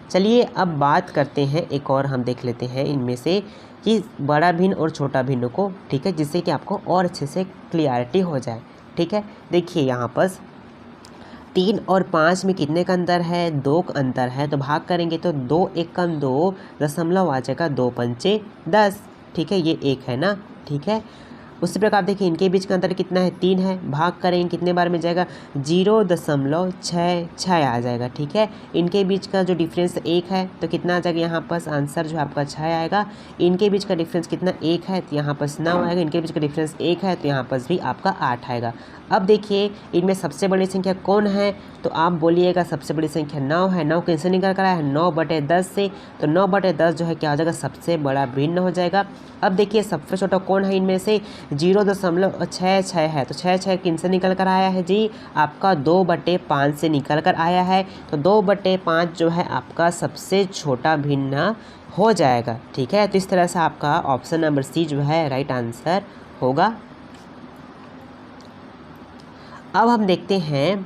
चलिए अब बात करते हैं एक और हम देख लेते हैं इनमें से कि बड़ा भिन्न और छोटा भिन्न को। ठीक है, जिससे कि आपको और अच्छे से क्लियरिटी हो जाए। ठीक है, देखिए यहाँ पर 3 और 5 में कितने का अंतर है, 2 का अंतर है तो भाग करेंगे तो 2 एकम 2 दशमलव आ जाएगा 2×5 10। ठीक है, ये 1 है ना। ठीक है, उसी प्रकार देखिए इनके बीच का अंतर कितना है 3 है, भाग करेंगे कितने बार में जाएगा 0.66 आ जाएगा। ठीक है, इनके बीच का जो डिफरेंस 1 है तो कितना आ जाएगा यहाँ पर आंसर जो आपका 6 आएगा। इनके बीच का डिफरेंस कितना 1 है तो यहाँ पर 9 आएगा। इनके बीच का डिफरेंस 1 है तो यहाँ पर भी आपका 8 आएगा। अब देखिए इनमें सबसे बड़ी संख्या कौन है तो आप बोलिएगा सबसे बड़ी संख्या 9 है। 9 किनसे निकल कर आया है 9/10 से, तो 9/10 जो है क्या हो जाएगा सबसे बड़ा भिन्न हो जाएगा। अब देखिए सबसे छोटा कौन है इनमें से 0.66 है तो 6 किनसे निकल कर आया है जी आपका 2/5 से निकल कर आया है। तो 2/5 जो है आपका सबसे छोटा भिन्न हो जाएगा। ठीक है, तो इस तरह से आपका ऑप्शन नंबर सी जो है राइट आंसर होगा। अब हम देखते हैं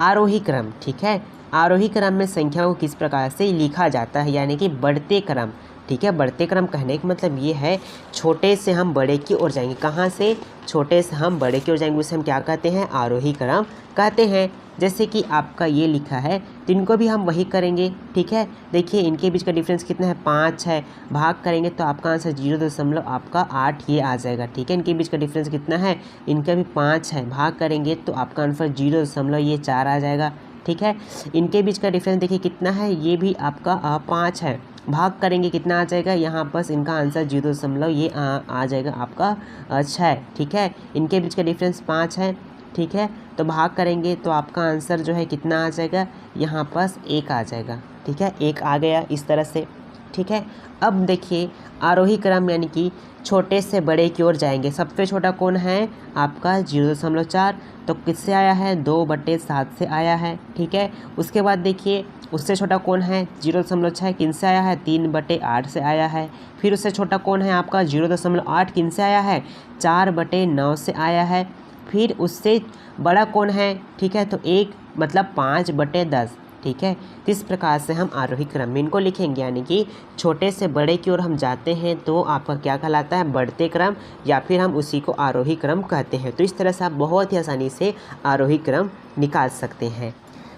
आरोही क्रम। ठीक है, आरोही क्रम में संख्याओं को किस प्रकार से लिखा जाता है, यानी कि बढ़ते क्रम। ठीक है, बढ़ते क्रम कहने का मतलब ये है छोटे से हम बड़े की ओर जाएंगे। कहाँ से? छोटे से हम बड़े की ओर जाएंगे, उसे हम क्या कहते हैं? आरोही क्रम कहते हैं। जैसे कि आपका ये लिखा है तो इनको भी हम वही करेंगे। ठीक है, देखिए इनके बीच का डिफरेंस कितना है? 5 है। भाग करेंगे तो आपका आंसर 0.8 ये आ जाएगा। ठीक है, इनके बीच का डिफरेंस कितना है? इनका भी 5 है। भाग करेंगे तो आपका आंसर 0.4 आ जाएगा। ठीक है, इनके बीच का डिफरेंस देखिए कितना है? ये भी आपका 5 है। भाग करेंगे कितना आ जाएगा? यहाँ पर इनका आंसर 0 ये आ जाएगा आपका 6। ठीक है, इनके बीच का डिफरेंस 5 है। ठीक है, तो भाग करेंगे तो आपका आंसर जो है कितना आ जाएगा? यहाँ पर 1 आ जाएगा। ठीक है, 1 आ गया इस तरह से। ठीक है, अब देखिए आरोही क्रम यानी कि छोटे से बड़े की ओर जाएंगे। सबसे छोटा कौन है? आपका 0.4, तो किससे आया है? 2/7 से आया है। ठीक है, उसके बाद देखिए उससे छोटा कौन है? 0.6 किन से आया है? 3/8 से आया है। फिर उससे छोटा कौन है आपका? 0.8 किन से आया है? 4/9 से आया है। फिर उससे बड़ा कौन है? ठीक है, तो 1 मतलब 5/10। ठीक है, तो इस प्रकार से हम आरोही क्रम में इनको लिखेंगे, यानी कि छोटे से बड़े की ओर हम जाते हैं तो आपका क्या कहलाता है? बढ़ते क्रम, या फिर हम उसी को आरोही क्रम कहते हैं। तो इस तरह से आप बहुत ही आसानी से आरोही क्रम निकाल सकते हैं।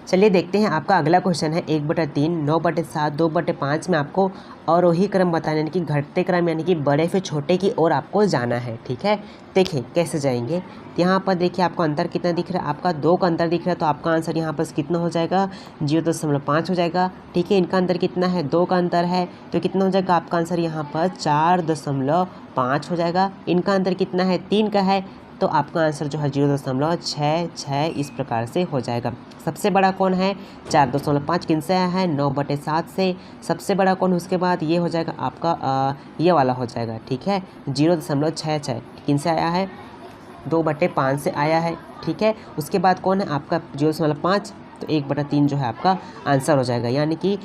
चलिए देखते हैं आपका अगला क्वेश्चन है 1/3, 9/7, 2/5 में आपको आरोही क्रम बताना, यानी कि घटते क्रम, यानी कि बड़े से छोटे की ओर आपको जाना है। ठीक है, देखें कैसे जाएंगे। तो यहाँ पर देखिए आपको अंतर कितना दिख रहा है? आपका 2 का अंतर दिख रहा है, तो आपका आंसर यहाँ पर कितना हो जाएगा? 0.5 हो जाएगा। ठीक है, इनका अंतर कितना है? 2 का अंतर है, तो कितना हो जाएगा आपका आंसर? यहाँ पर 4.5 हो जाएगा। इनका अंतर कितना है? 3 का है, तो आपका आंसर जो है 0.66 इस प्रकार से हो जाएगा। सबसे बड़ा कौन है? 4.5 किन से आया है? 9/7 से। सबसे बड़ा कौन? उसके बाद ये हो जाएगा आपका ये वाला हो जाएगा। ठीक है, 0.66 किन से आया है? 2/5 से आया है। ठीक है, उसके बाद कौन है आपका? 0.5, तो 1/3 जो है आपका आंसर हो जाएगा। यानी कि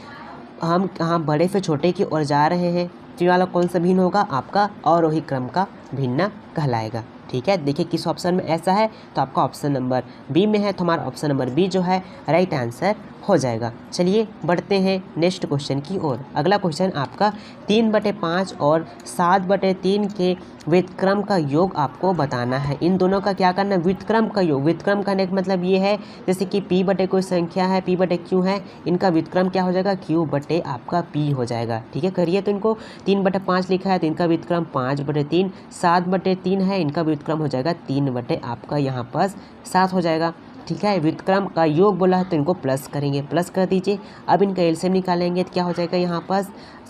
हम कहाँ बड़े से छोटे की ओर जा रहे हैं, तो ये वाला कौन सा भिन्न होगा? आपका आरोही क्रम का भिन्न कहलाएगा। ठीक है, देखिए किस ऑप्शन में ऐसा है, तो आपका ऑप्शन नंबर बी में है, तो हमारा ऑप्शन नंबर बी जो है राइट आंसर हो जाएगा। चलिए बढ़ते हैं नेक्स्ट क्वेश्चन की ओर। अगला क्वेश्चन आपका 3/5 और 7/3 के व्युत्क्रम का योग आपको बताना है। इन दोनों का क्या करना है? व्युत्क्रम का योग। व्युत्क्रम करने का मतलब ये है जैसे कि p बटे कोई संख्या है, p बटे q है, इनका व्युत्क्रम क्या हो जाएगा? q बटे आपका p हो जाएगा। ठीक है, करिए तो इनको 3/5 लिखा है तो इनका व्युत्क्रम 5/3, 7/3 है, इनका व्युत्क्रम हो जाएगा 3 बटे आपका यहाँ पर 7 हो जाएगा। ठीक है, व्युत्क्रम का योग बोला है तो इनको प्लस करेंगे, प्लस कर दीजिए। अब इनका एलसीएम निकालेंगे तो क्या हो जाएगा? यहाँ पर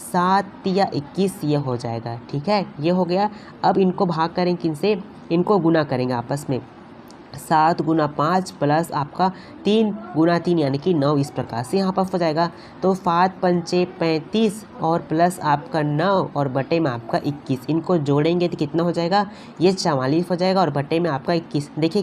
7 या 21 ये हो जाएगा। ठीक है, ये हो गया। अब इनको भाग करेंगे किनसे? इनको गुना करेंगे आपस में। 7 × 5 प्लस आपका 3 × 3 यानी कि 9 इस प्रकार से यहाँ पर हो जाएगा। तो 5 पंचे 35 और प्लस आपका 9 और बटे में आपका 21, इनको जोड़ेंगे तो कितना हो जाएगा? ये 44 हो जाएगा और बटे में आपका 21। देखिए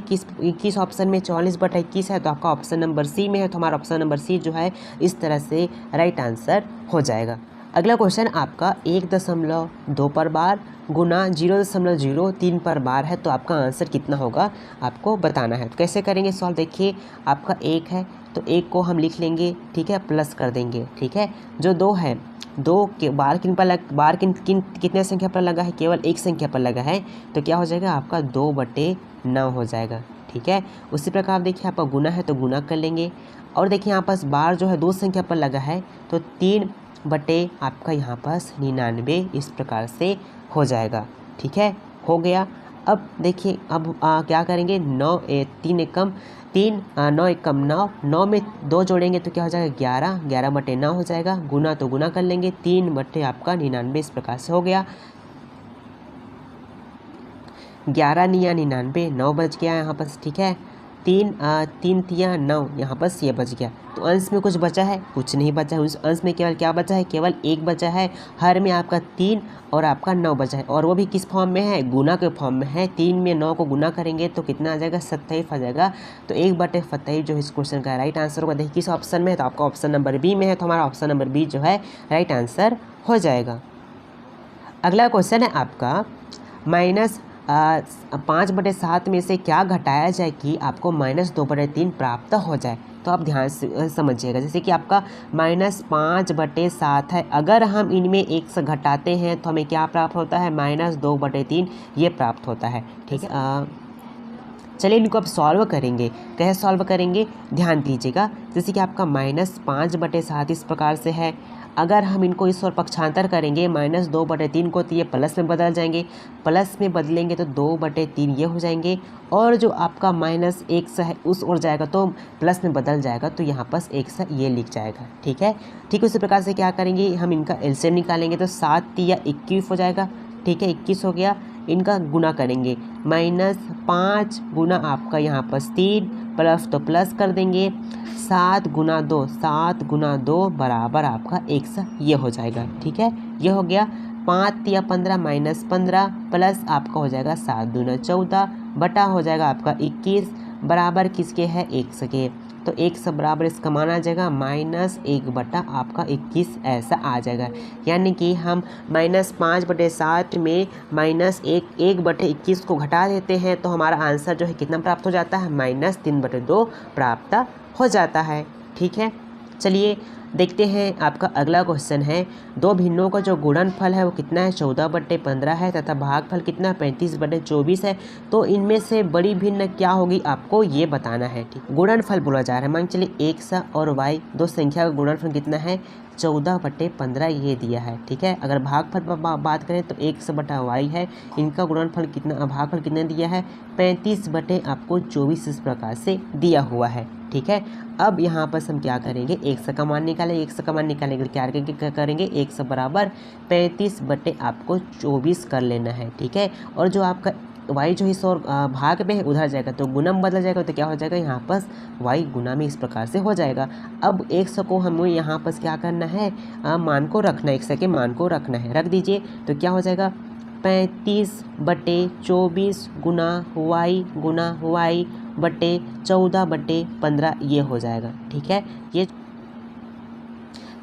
किस ऑप्शन में 44/21 है, तो आपका ऑप्शन नंबर सी में है, तो हमारा ऑप्शन नंबर सी जो है इस तरह से राइट आंसर हो जाएगा। अगला क्वेश्चन आपका 1.2 पर बार गुना 0.03 पर बार है, तो आपका आंसर कितना होगा आपको बताना है। तो कैसे करेंगे सॉल्व? देखिए आपका 1 है तो 1 को हम लिख लेंगे, ठीक है, प्लस कर देंगे। ठीक है, जो 2 है, 2 के बार कितने संख्या पर लगा है? केवल एक संख्या पर लगा है, तो क्या हो जाएगा आपका 2/9 हो जाएगा। ठीक है, उसी प्रकार देखिए आपका गुना है तो गुना कर लेंगे। और देखिए यहाँ पास बार जो है 2 संख्या पर लगा है, तो 3 बटे आपका यहाँ पास 99 इस प्रकार से हो जाएगा। ठीक है, हो गया। अब देखिए अब क्या करेंगे? 9 3 एकम 3 9 एकम 9, 9 में 2 जोड़ेंगे तो क्या हो जाएगा? 11, 11/9 हो जाएगा। गुना तो गुना कर लेंगे, 3 बटे आपका 99 इस प्रकार से हो गया। 11 निया 99, 9 बच गया यहाँ पर। ठीक है, 3 3 तिया 9 यहाँ पर ये बच गया। तो अंश में कुछ बचा है? कुछ नहीं बचा है। उस अंश में केवल क्या बचा है? केवल 1 बचा है। हर में आपका 3 और आपका 9 बचा है, और वो भी किस फॉर्म में है? गुना के फॉर्म में है। 3 में 9 को गुना करेंगे तो कितना आ जाएगा? 27 आ जाएगा। तो 1/27 जो इस क्वेश्चन का राइट आंसर होगा। देखिए किस ऑप्शन में है, तो आपका ऑप्शन नंबर बी में है, तो हमारा ऑप्शन नंबर बी जो है राइट आंसर हो जाएगा। अगला क्वेश्चन है आपका -5/7 में से क्या घटाया जाए कि आपको -2/3 प्राप्त हो जाए। तो आप ध्यान से समझिएगा। जैसे कि आपका -5/7 है, अगर हम इनमें 1 से घटाते हैं तो हमें क्या प्राप्त होता है? -2/3 ये प्राप्त होता है। ठीक है, चलिए इनको अब सॉल्व करेंगे। कैसे सॉल्व करेंगे, ध्यान दीजिएगा। जैसे कि आपका -5/7 इस प्रकार से है, अगर हम इनको इस ओर पक्षांतर करेंगे -2/3 को, तो ये प्लस में बदल जाएंगे। प्लस में बदलेंगे तो 2/3 ये हो जाएंगे, और जो आपका -1 है उस ओर जाएगा तो प्लस में बदल जाएगा, तो यहाँ पर 1 ये लिख जाएगा। ठीक है, ठीक उसी प्रकार से क्या करेंगे, हम इनका एलसीएम निकालेंगे तो 7 या 21 हो जाएगा। ठीक है, 21 हो गया। इनका गुना करेंगे, -5 गुना आपका यहाँ पर 3 प्लस तो प्लस कर देंगे, 7 गुना 2, 7 गुना 2 बराबर आपका 100 ये हो जाएगा। ठीक है, ये हो गया। 5 या 15 -15 प्लस आपका हो जाएगा 7 दूना 14 बटा हो जाएगा आपका 21 बराबर किसके है? 100 के। तो 100 बराबर इसका मान आ जाएगा -1 बटा आपका 21 ऐसा आ जाएगा। यानी कि हम -5/7 में -1/21 को घटा देते हैं तो हमारा आंसर जो है कितना प्राप्त हो जाता है? -3/2 प्राप्त हो जाता है। ठीक है, चलिए देखते हैं आपका अगला क्वेश्चन है। दो भिन्नों का जो गुणनफल है वो कितना है? 14/15 है तथा भागफल कितना? 35/24 है। तो इनमें से बड़ी भिन्न क्या होगी आपको ये बताना है। ठीक, गुणनफल बोला जा रहा है। मान चलिए x और y दो संख्या का गुणनफल कितना है? 14/15 ये दिया है। ठीक है, अगर भागफल पर बात करें तो x/y है, इनका गुणनफल कितना, भागफल कितना दिया है? 35/24 इस प्रकार से दिया हुआ है। ठीक है, अब यहाँ पर हम क्या करेंगे? x का मान निकालेंगे। x का मान निकालेंगे क्या करेंगे? x बराबर 35/24 कर लेना है। ठीक है, और जो आपका y जो इस और भाग में है उधर जाएगा तो गुना में बदल जाएगा, तो क्या हो जाएगा? यहाँ पर y गुना में इस प्रकार से हो जाएगा। अब x को हमें यहाँ पर क्या करना है? मान को रखना है, x के मान को रखना है। रख दीजिए तो क्या हो जाएगा? 35/24 गुना y बटे 14/15 ये हो जाएगा। ठीक है, ये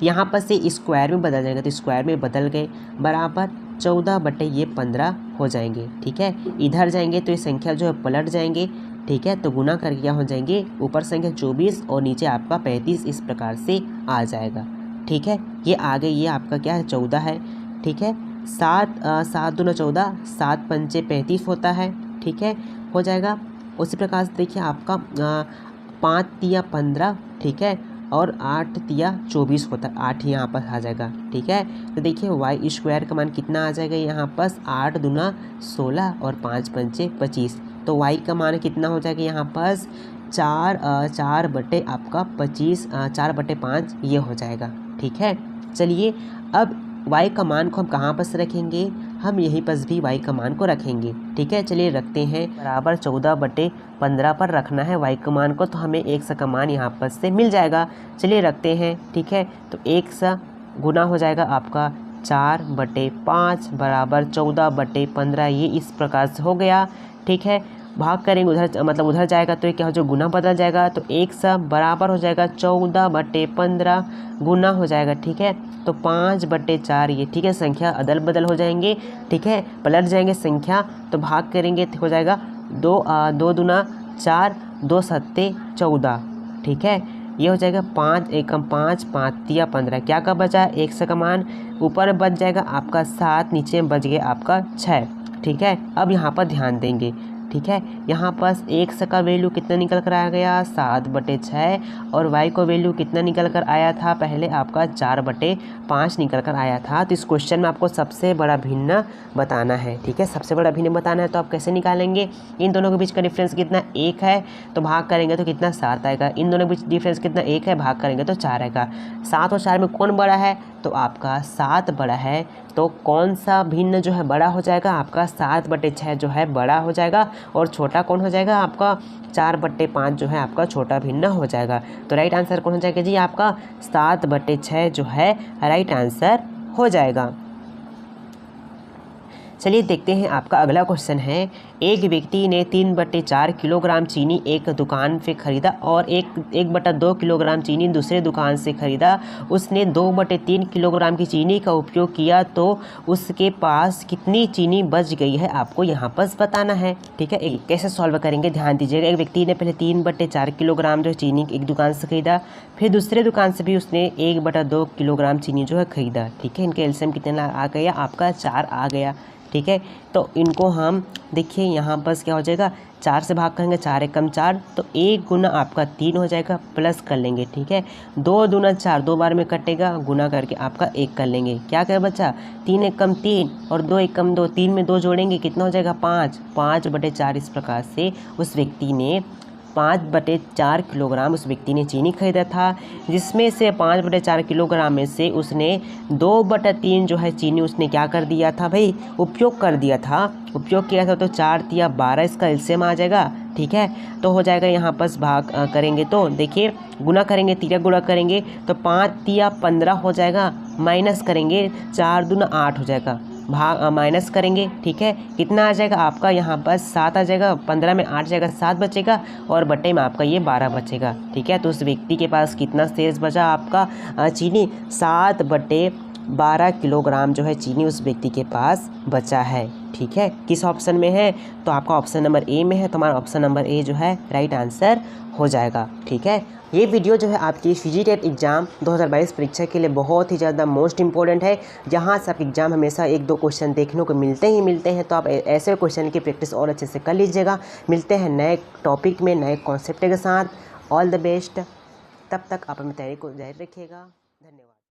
यहाँ पर से स्क्वायर में बदल जाएगा, तो स्क्वायर में बदल गए बराबर 14/15 हो जाएंगे। ठीक है, इधर जाएंगे तो ये संख्या जो है पलट जाएंगे। ठीक है, तो गुना करके क्या हो जाएंगे? ऊपर संख्या 24 और नीचे आपका 35 इस प्रकार से आ जाएगा। ठीक है, ये आगे ये आपका क्या है? 14 है। ठीक है, 7 दूना 14, 7 पंचे 35 होता है। ठीक है, हो जाएगा। उसी प्रकार से देखिए आपका 5 तिया 15, ठीक है, और 8 तिया 24 होता है, 8 यहाँ पर आ जाएगा। ठीक है, तो देखिए वाई स्क्वायर का मान कितना आ जाएगा यहाँ पर? 8 दूना 16 और 5 पंचे 25, तो वाई का मान कितना हो जाएगा यहाँ पर? 4 बटे आपका 25, 4/5 ये हो जाएगा। ठीक है, चलिए अब y का मान को हम कहाँ पर रखेंगे? हम यहीं पर भी y का मान को रखेंगे। ठीक है, चलिए रखते हैं बराबर 14/15 पर रखना है y का मान को, तो हमें 1 का मान यहाँ पर से मिल जाएगा। चलिए रखते हैं। ठीक है, तो 1 गुना हो जाएगा आपका 4/5 बराबर 14/15 ये इस प्रकार से हो गया। ठीक है, भाग करेंगे उधर, मतलब उधर जाएगा तो ये क्या हो जाएगा? गुना बदल जाएगा, तो 1 बराबर हो जाएगा 14/15 गुना हो जाएगा। ठीक है, तो 5/4 ये, ठीक है, संख्या अदल बदल हो जाएंगे। ठीक है, पलट जाएंगे संख्या, तो भाग करेंगे तो हो जाएगा 2 दूना 4, 2 सत्ते 14। ठीक है, ये हो जाएगा 5 एकम 5, 5 तिया 15, क्या का बचा? 1 का मान ऊपर बच जाएगा आपका 7, नीचे में बच गया आपका 6। ठीक है, अब यहाँ पर ध्यान देंगे। ठीक है, यहाँ पर 1 का वैल्यू कितना निकल कर आ गया? 7/6, और y को वैल्यू कितना निकल कर आया था? पहले आपका 4/5 निकल कर आया था। तो इस क्वेश्चन में आपको सबसे बड़ा भिन्न बताना है। ठीक है, सबसे बड़ा भिन्न बताना है, तो आप कैसे निकालेंगे? इन दोनों के बीच का डिफरेंस कितना? 1 है, तो भाग करेंगे तो कितना? 7 आएगा। इन दोनों के बीच डिफरेंस कितना? 1 है, भाग करेंगे तो 4 आएगा। 7 और 4 में कौन बड़ा है? तो आपका 7 बड़ा है। तो कौन सा भिन्न जो है बड़ा हो जाएगा? आपका 7/6 जो है बड़ा हो जाएगा। और छोटा कौन हो जाएगा आपका 4/5 जो है आपका छोटा भिन्न हो जाएगा। तो राइट आंसर कौन हो जाएगा जी आपका 7/6 जो है राइट आंसर हो जाएगा। चलिए देखते हैं आपका अगला क्वेश्चन है। एक व्यक्ति ने 3/4 किलोग्राम चीनी एक दुकान से खरीदा और 1/2 किलोग्राम चीनी दूसरे दुकान से खरीदा। उसने 2/3 किलोग्राम की चीनी का उपयोग किया तो उसके पास कितनी चीनी बच गई है आपको यहाँ पर बताना है। ठीक है, कैसे सॉल्व करेंगे ध्यान दीजिएगा। एक व्यक्ति ने पहले 3/4 किलोग्राम जो चीनी एक दुकान से खरीदा, फिर दूसरे दुकान से भी उसने 1/2 किलोग्राम चीनी जो है खरीदा। ठीक है, इनके एलसीएम कितना आ गया आपका 4 आ गया। ठीक है, तो इनको हम देखिए यहाँ पर क्या हो जाएगा, 4 से भाग करेंगे, 4 एकम 4, तो 1 गुना आपका 3 हो जाएगा, प्लस कर लेंगे। ठीक है, 2 दूना 4 2 बार में कटेगा, गुना करके आपका 1 कर लेंगे। क्या करे बच्चा, 3 एकम 3 और 2 एकम 2, 3 में 2 जोड़ेंगे कितना हो जाएगा 5, 5/4। इस प्रकार से उस व्यक्ति ने 5/4 किलोग्राम उस व्यक्ति ने चीनी खरीदा था, जिसमें से 5/4 किलोग्राम में से उसने 2/3 जो है चीनी उसने क्या कर दिया था भाई, उपयोग कर दिया था। उपयोग किया था तो 4 तिया 12 इसका एलसीएम आ जाएगा। ठीक है, तो हो जाएगा यहाँ पर भाग करेंगे तो देखिए गुना करेंगे, तिया गुणा करेंगे तो 5 तिया 15 हो जाएगा, माइनस करेंगे 4 दूना 8 हो जाएगा, भाग माइनस करेंगे। ठीक है, कितना आ जाएगा आपका यहाँ पर 7 आ जाएगा, 15 में 8 जाएगा, 7 बचेगा और बटे में आपका ये 12 बचेगा। ठीक है, तो उस व्यक्ति के पास कितना शेष बचा आपका चीनी, 7/12 किलोग्राम जो है चीनी उस व्यक्ति के पास बचा है। ठीक है, किस ऑप्शन में है, तो आपका ऑप्शन नंबर ए में है, तो हमारा ऑप्शन नंबर ए जो है राइट आंसर हो जाएगा। ठीक है, ये वीडियो जो है आपकी फिजिटेट एग्ज़ाम 2022 परीक्षा के लिए बहुत ही ज़्यादा मोस्ट इंपॉर्टेंट है। जहाँ से आप एग्ज़ाम हमेशा 1-2 क्वेश्चन देखने को मिलते हैं, तो आप ऐसे क्वेश्चन की प्रैक्टिस और अच्छे से कर लीजिएगा। मिलते हैं नए टॉपिक में, नए कॉन्सेप्ट के साथ। ऑल द बेस्ट, तब तक आप अपनी तैयारी को जारी रखिएगा। धन्यवाद।